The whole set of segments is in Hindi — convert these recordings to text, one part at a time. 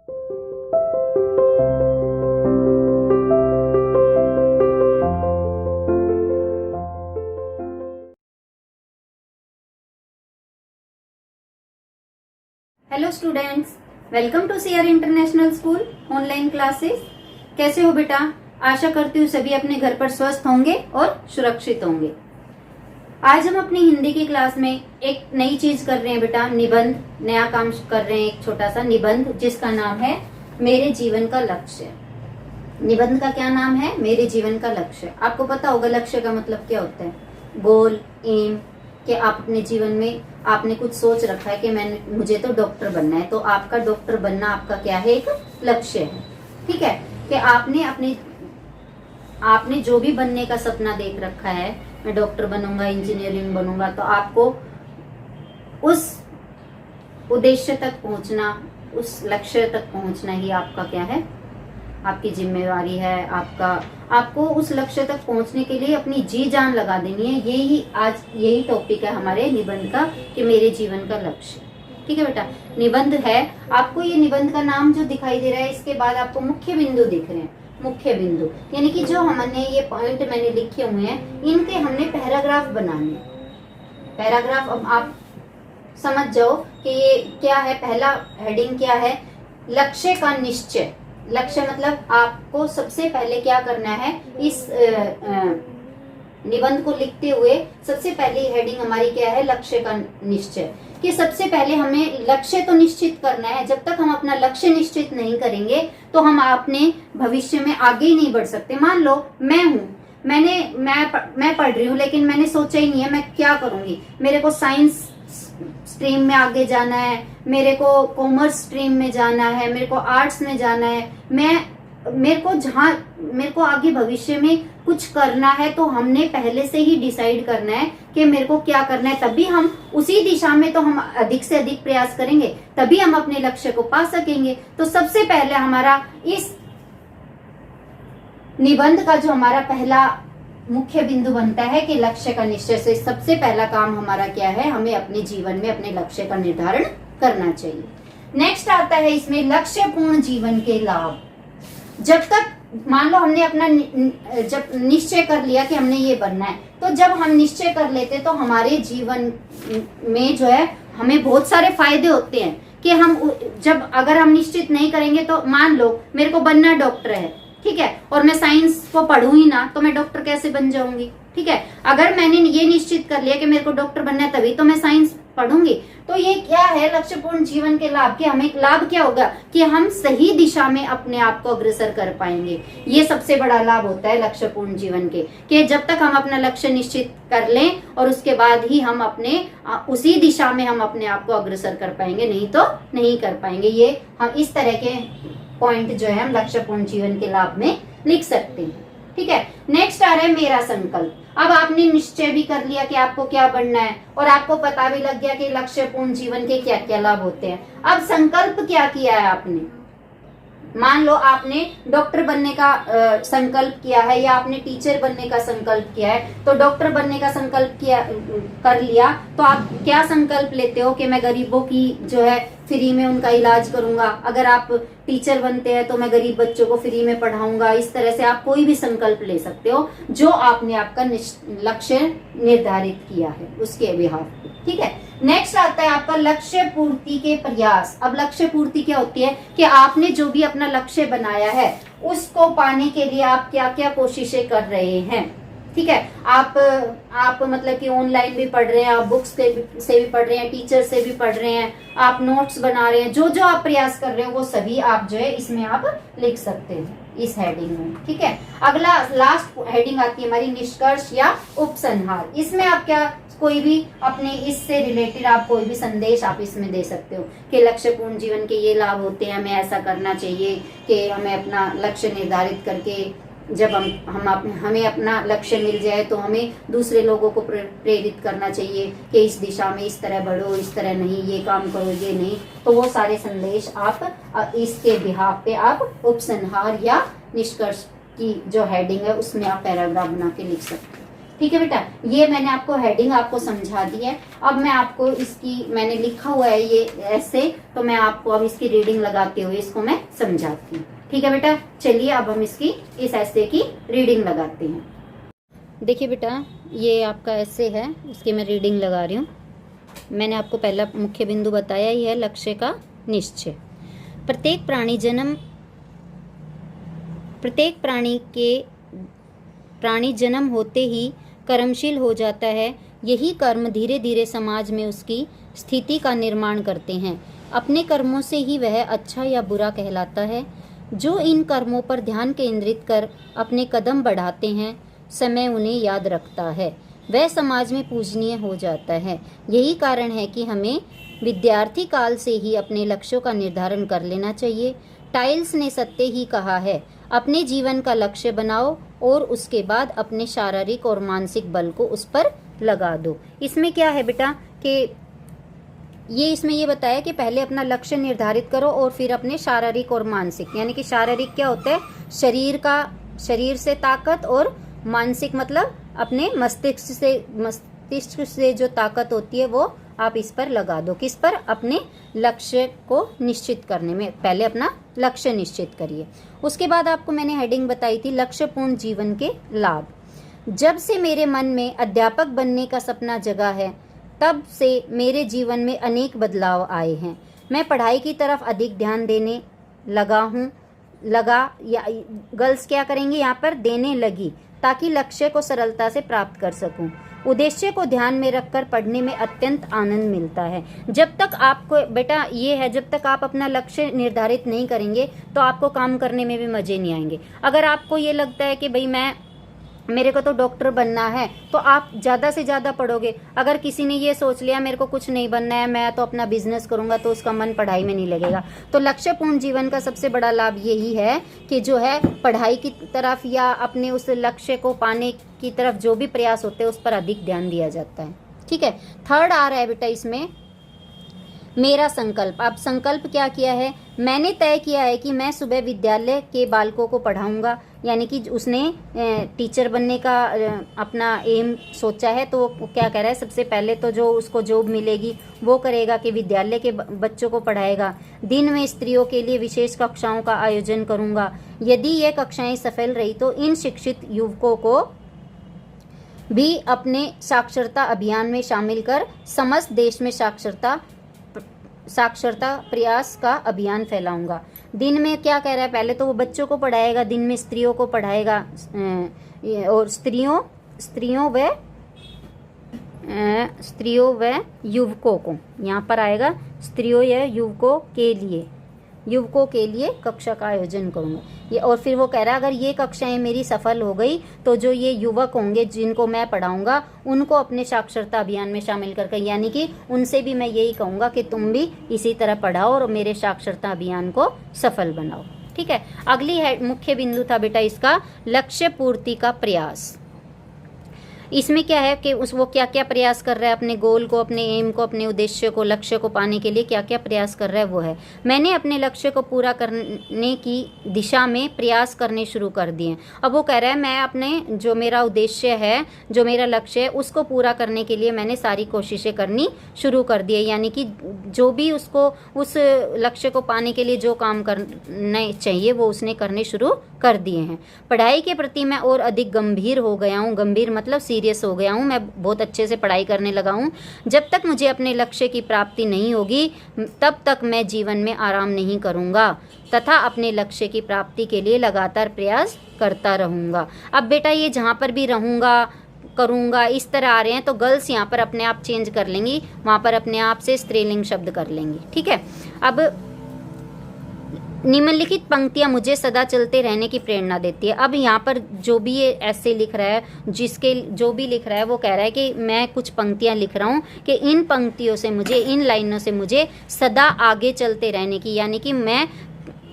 Hello students, welcome to CR international school online classes. कैसे हो बेटा? आशा करती हूँ सभी अपने घर पर स्वस्थ होंगे और सुरक्षित होंगे। आज हम अपनी हिंदी की क्लास में एक नई चीज कर रहे हैं बेटा, निबंध। नया काम कर रहे हैं, एक छोटा सा निबंध जिसका नाम है मेरे जीवन का लक्ष्य। निबंध का क्या नाम है? मेरे जीवन का लक्ष्य। आपको पता होगा लक्ष्य का मतलब क्या होता है? गोल, एम, कि आप अपने जीवन में आपने कुछ सोच रखा है कि मुझे तो डॉक्टर बनना है, तो आपका डॉक्टर बनना आपका क्या है? एक लक्ष्य है। ठीक है, कि आपने जो भी बनने का सपना देख रखा है, मैं डॉक्टर बनूंगा, इंजीनियरिंग बनूंगा, तो आपको उस उद्देश्य तक पहुंचना, उस लक्ष्य तक पहुंचना ही आपका क्या है? आपकी जिम्मेवारी है। आपको उस लक्ष्य तक पहुंचने के लिए अपनी जी जान लगा देनी है। यही टॉपिक है हमारे निबंध का, कि मेरे जीवन का लक्ष्य। ठीक है बेटा, निबंध है। आपको ये निबंध का नाम जो दिखाई दे रहा है, इसके बाद आपको मुख्य बिंदु दिख रहे हैं। मुख्य बिंदु यानी कि जो हमने ये पॉइंट मैंने लिखे हुए हैं, इनके हमने पैराग्राफ बनाने। पैराग्राफ, अब आप समझ जाओ कि ये क्या है। पहला हेडिंग क्या है? लक्ष्य का निश्चय। लक्ष्य मतलब आपको सबसे पहले क्या करना है? इस निबंध को लिखते हुए सबसे पहली हेडिंग हमारी क्या है? लक्ष्य का निश्चय। कि सबसे पहले हमें लक्ष्य तो निश्चित करना है। जब तक हम अपना लक्ष्य निश्चित नहीं करेंगे तो हम अपने भविष्य में आगे ही नहीं बढ़ सकते। मान लो मैं पढ़ रही हूँ, लेकिन मैंने सोचा ही नहीं है मैं क्या करूंगी। मेरे को साइंस स्ट्रीम में आगे जाना है, मेरे को कॉमर्स स्ट्रीम में जाना है, मेरे को आर्ट्स में जाना है, मेरे को आगे भविष्य में कुछ करना है, तो हमने पहले से ही डिसाइड करना है कि मेरे को क्या करना है। तभी हम उसी दिशा में तो हम अधिक से अधिक प्रयास करेंगे, तभी हम अपने लक्ष्य को पा सकेंगे। तो सबसे पहले हमारा इस निबंध का जो हमारा पहला मुख्य बिंदु बनता है कि लक्ष्य का निश्चय। से सबसे पहला काम हमारा क्या है? हमें अपने जीवन में अपने लक्ष्य का निर्धारण करना चाहिए। नेक्स्ट आता है इसमें लक्ष्यपूर्ण जीवन के लाभ। जब तक मान लो हमने अपना जब निश्चय कर लिया कि हमने ये बनना है, तो जब हम निश्चय कर लेते तो हमारे जीवन में जो है हमें बहुत सारे फायदे होते हैं। कि अगर हम निश्चित नहीं करेंगे, तो मान लो मेरे को बनना डॉक्टर है, ठीक है, और मैं साइंस को पढ़ूं ही ना, तो मैं डॉक्टर कैसे बन जाऊंगी? ठीक है, अगर मैंने ये निश्चित कर लिया कि मेरे को डॉक्टर बनना है, तभी तो मैं साइंस पढ़ूंगी। तो ये क्या है लक्ष्यपूर्ण जीवन के लाभ? कि हमें लाभ क्या होगा? कि हम सही दिशा में अपने आप को अग्रसर कर पाएंगे। ये सबसे बड़ा लाभ होता है लक्ष्यपूर्ण जीवन के, कि जब तक हम अपना लक्ष्य निश्चित कर लें और उसके बाद ही हम उसी दिशा में हम अपने आप को अग्रसर कर पाएंगे, नहीं तो नहीं कर पाएंगे। ये हम इस तरह के पॉइंट जो है हम लक्ष्यपूर्ण जीवन के लाभ में लिख सकते हैं। ठीक है, नेक्स्ट आ रहा है मेरा संकल्प। अब आपने निश्चय भी कर लिया कि आपको क्या बनना है, और आपको पता भी लग गया कि लक्ष्यपूर्ण जीवन के क्या क्या लाभ होते हैं। अब संकल्प क्या किया है आपने? मान लो आपने डॉक्टर बनने का संकल्प किया है, या आपने टीचर बनने का संकल्प किया है। तो डॉक्टर बनने का संकल्प कर लिया, तो आप क्या संकल्प लेते हो? कि मैं गरीबों की जो है फ्री में उनका इलाज करूंगा। अगर आप टीचर बनते हैं तो मैं गरीब बच्चों को फ्री में पढ़ाऊंगा। इस तरह से आप कोई भी संकल्प ले सकते हो जो आपने आपका लक्ष्य निर्धारित किया है उसके बिहाफ पे। ठीक है, नेक्स्ट आता है आपका लक्ष्य पूर्ति के प्रयास। अब लक्ष्य पूर्ति क्या होती है? कि आपने जो भी अपना लक्ष्य बनाया है उसको पाने के लिए आप क्या क्या कोशिशें कर रहे हैं। ठीक है, आप मतलब कि ऑनलाइन भी पढ़ रहे हैं, आप बुक्स से भी पढ़ रहे हैं, टीचर से भी पढ़ रहे हैं, आप नोट्स बना रहे हैं, जो जो आप प्रयास कर रहे हो वो सभी आप जो है इसमें आप लिख सकते हैं इस हेडिंग में। ठीक है, अगला लास्ट हेडिंग आती है हमारी निष्कर्ष या उपसंहार। इसमें आप क्या कोई भी अपने इससे रिलेटेड आप कोई भी संदेश आप इसमें दे सकते हो कि लक्ष्यपूर्ण जीवन के ये लाभ होते हैं, हमें ऐसा करना चाहिए कि हमें अपना लक्ष्य निर्धारित करके जब हमें अपना लक्ष्य मिल जाए तो हमें दूसरे लोगों को प्रेरित करना चाहिए कि इस दिशा में इस तरह बढ़ो, इस तरह नहीं, ये काम करो, ये नहीं। तो वो सारे संदेश आप इसके बिहाफ पे आप उपसंहार या निष्कर्ष की जो हेडिंग है उसमें आप पैराग्राफ बना के लिख सकते हैं। ठीक है बेटा, ये मैंने आपको हेडिंग आपको समझा दी है। अब मैं आपको इसकी, मैंने लिखा हुआ है ये ऐसे, तो मैं आपको अब इसकी रीडिंग लगाते हुए इसको मैं समझाती हूँ। ठीक है बेटा, चलिए अब हम इसकी इस ऐसे की रीडिंग लगाते हैं। देखिए बेटा, ये आपका ऐसे है, इसकी मैं रीडिंग लगा रही हूँ। मैंने आपको पहला मुख्य बिंदु बताया ही है, लक्ष्य का निश्चय। प्रत्येक प्राणी जन्म होते ही कर्मशील हो जाता है। यही कर्म धीरे धीरे समाज में उसकी स्थिति का निर्माण करते हैं। अपने कर्मों से ही वह अच्छा या बुरा कहलाता है। जो इन कर्मों पर ध्यान केंद्रित कर अपने कदम बढ़ाते हैं, समय उन्हें याद रखता है, वह समाज में पूजनीय हो जाता है। यही कारण है कि हमें विद्यार्थी काल से ही अपने लक्ष्यों का निर्धारण कर लेना चाहिए। टाइल्स ने सत्य ही कहा है, अपने जीवन का लक्ष्य बनाओ और उसके बाद अपने शारीरिक और मानसिक बल को उस पर लगा दो। इसमें क्या है बेटा कि इसमें ये बताया कि पहले अपना लक्ष्य निर्धारित करो और फिर अपने शारीरिक और मानसिक, यानी कि शारीरिक क्या होता है, शरीर से ताकत, और मानसिक मतलब अपने मस्तिष्क से जो ताकत होती है वो आप इस पर लगा दो। किस पर? अपने लक्ष्य को निश्चित करने में। पहले अपना लक्ष्य निश्चित करिए। उसके बाद आपको मैंने हेडिंग बताई थी, लक्ष्यपूर्ण जीवन के लाभ। जब से मेरे मन में अध्यापक बनने का सपना जगा है, तब से मेरे जीवन में अनेक बदलाव आए हैं। मैं पढ़ाई की तरफ अधिक ध्यान देने गर्ल्स क्या करेंगे यहाँ पर, देने लगी, ताकि लक्ष्य को सरलता से प्राप्त कर सकूं। उद्देश्य को ध्यान में रखकर पढ़ने में अत्यंत आनंद मिलता है। जब तक आपको बेटा ये है, जब तक आप अपना लक्ष्य निर्धारित नहीं करेंगे तो आपको काम करने में भी मजे नहीं आएंगे। अगर आपको ये लगता है कि भाई मेरे को तो डॉक्टर बनना है, तो आप ज़्यादा से ज़्यादा पढ़ोगे। अगर किसी ने ये सोच लिया मेरे को कुछ नहीं बनना है, मैं तो अपना बिजनेस करूंगा, तो उसका मन पढ़ाई में नहीं लगेगा। तो लक्ष्यपूर्ण जीवन का सबसे बड़ा लाभ यही है कि जो है पढ़ाई की तरफ या अपने उस लक्ष्य को पाने की तरफ जो भी प्रयास होते हैं उस पर अधिक ध्यान दिया जाता है। ठीक है, थर्ड आ रहा है बेटा इसमें, मेरा संकल्प। अब संकल्प क्या किया है, मैंने तय किया है कि मैं सुबह विद्यालय के बालकों को पढ़ाऊंगा। यानी कि उसने टीचर बनने का अपना एम सोचा है, तो वो क्या कह रहा है, सबसे पहले तो जो उसको जॉब मिलेगी वो करेगा कि विद्यालय के बच्चों को पढ़ाएगा। दिन में स्त्रियों के लिए विशेष कक्षाओं का आयोजन करूंगा। यदि ये कक्षाएं सफल रही तो इन शिक्षित युवकों को भी अपने साक्षरता अभियान में शामिल कर समस्त देश में साक्षरता प्रयास का अभियान फैलाऊंगा। दिन में क्या कह रहा है, पहले तो वो बच्चों को पढ़ाएगा, दिन में स्त्रियों को पढ़ाएगा, और स्त्रियों व युवकों को, यहाँ पर आएगा स्त्रियों या युवकों के लिए कक्षा का आयोजन करूंगा ये। और फिर वो कह रहा है अगर ये कक्षाएं मेरी सफल हो गई तो जो ये युवक होंगे जिनको मैं पढ़ाऊंगा उनको अपने साक्षरता अभियान में शामिल करके, यानी कि उनसे भी मैं यही कहूंगा कि तुम भी इसी तरह पढ़ाओ और मेरे साक्षरता अभियान को सफल बनाओ। ठीक है, अगली मुख्य बिंदु था बेटा इसका, लक्ष्य पूर्ति का प्रयास। इसमें क्या है कि वो क्या क्या प्रयास कर रहा है, अपने गोल को, अपने एम को, अपने उद्देश्य को, लक्ष्य को पाने के लिए क्या क्या प्रयास कर रहा है वो है, मैंने अपने लक्ष्य को पूरा करने की दिशा में प्रयास करने शुरू कर दिए। अब वो कह रहा है मैं अपने जो मेरा उद्देश्य है, जो मेरा लक्ष्य है, उसको पूरा करने के लिए मैंने सारी कोशिशें करनी शुरू कर दी है। यानी कि जो भी उसको उस लक्ष्य को पाने के लिए जो काम करने चाहिए वो उसने करने शुरू कर दिए हैं। पढ़ाई के प्रति मैं और अधिक गंभीर हो गया हूँ। गंभीर मतलब सीरियस हो गया हूँ, मैं बहुत अच्छे से पढ़ाई करने लगा हूँ। जब तक मुझे अपने लक्ष्य की प्राप्ति नहीं होगी तब तक मैं जीवन में आराम नहीं करूँगा तथा अपने लक्ष्य की प्राप्ति के लिए लगातार प्रयास करता रहूँगा। अब बेटा ये जहाँ पर भी रहूँगा, करूँगा, इस तरह आ रहे हैं तो गर्ल्स यहाँ पर अपने आप चेंज कर लेंगी, वहाँ पर अपने आप से स्त्रीलिंग शब्द कर लेंगी। ठीक है, अब निम्नलिखित पंक्तियां मुझे सदा चलते रहने की प्रेरणा देती है। अब यहाँ पर जो भी ये ऐसे लिख रहा है, जो भी लिख रहा है वो कह रहा है कि मैं कुछ पंक्तियां लिख रहा हूँ कि इन पंक्तियों से मुझे, इन लाइनों से मुझे सदा आगे चलते रहने की, यानी कि मैं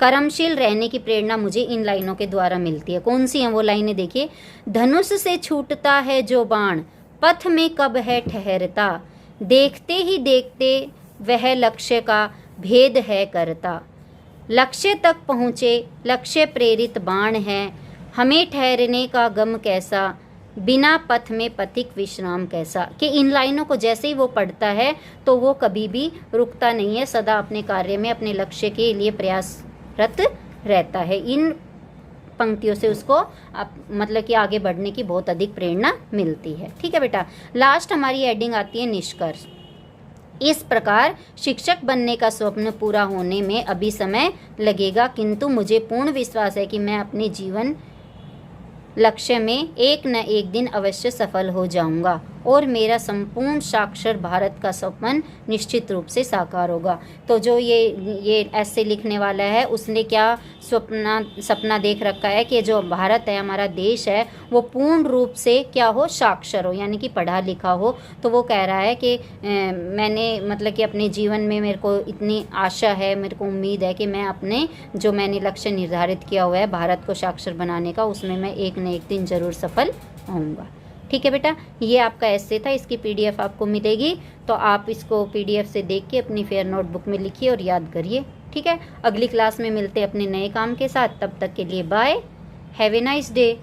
कर्मशील रहने की प्रेरणा मुझे इन लाइनों के द्वारा मिलती है। कौन सी हैं वो लाइनें देखिए, धनुष से छूटता है जो बाण, पथ में कब है ठहरता, देखते ही देखते वह लक्ष्य का भेद है करता, लक्ष्य तक पहुँचे लक्ष्य प्रेरित बाण है, हमें ठहरने का गम कैसा, बिना पथ में पथिक विश्राम कैसा, कि इन लाइनों को जैसे ही वो पढ़ता है तो वो कभी भी रुकता नहीं है, सदा अपने कार्य में अपने लक्ष्य के लिए प्रयासरत रहता है। इन पंक्तियों से उसको मतलब कि आगे बढ़ने की बहुत अधिक प्रेरणा मिलती है। ठीक है बेटा, लास्ट हमारी हेडिंग आती है निष्कर्ष। इस प्रकार शिक्षक बनने का स्वप्न पूरा होने में अभी समय लगेगा, किंतु मुझे पूर्ण विश्वास है कि मैं अपने जीवन लक्ष्य में एक न एक दिन अवश्य सफल हो जाऊंगा और मेरा संपूर्ण साक्षर भारत का स्वप्न निश्चित रूप से होगा। तो जो ये ऐसे लिखने वाला है उसने क्या सपना देख रखा है कि जो भारत है, हमारा देश है, वो पूर्ण रूप से क्या हो, साक्षर हो, यानी कि पढ़ा लिखा हो। तो वो कह रहा है कि मैंने मतलब कि अपने जीवन में मेरे को इतनी आशा है, मेरे को उम्मीद है कि मैं अपने जो मैंने लक्ष्य निर्धारित किया हुआ है भारत को साक्षर बनाने का, उसमें मैं एक न एक दिन ज़रूर सफल होऊंगा। ठीक है बेटा, ये आपका ऐसे था, इसकी पीडीएफ आपको मिलेगी, तो आप इसको पीडीएफ से देख के अपनी फेयर नोटबुक में लिखिए और याद करिए। ठीक है, अगली क्लास में मिलते हैं अपने नए काम के साथ, तब तक के लिए bye, have a nice day.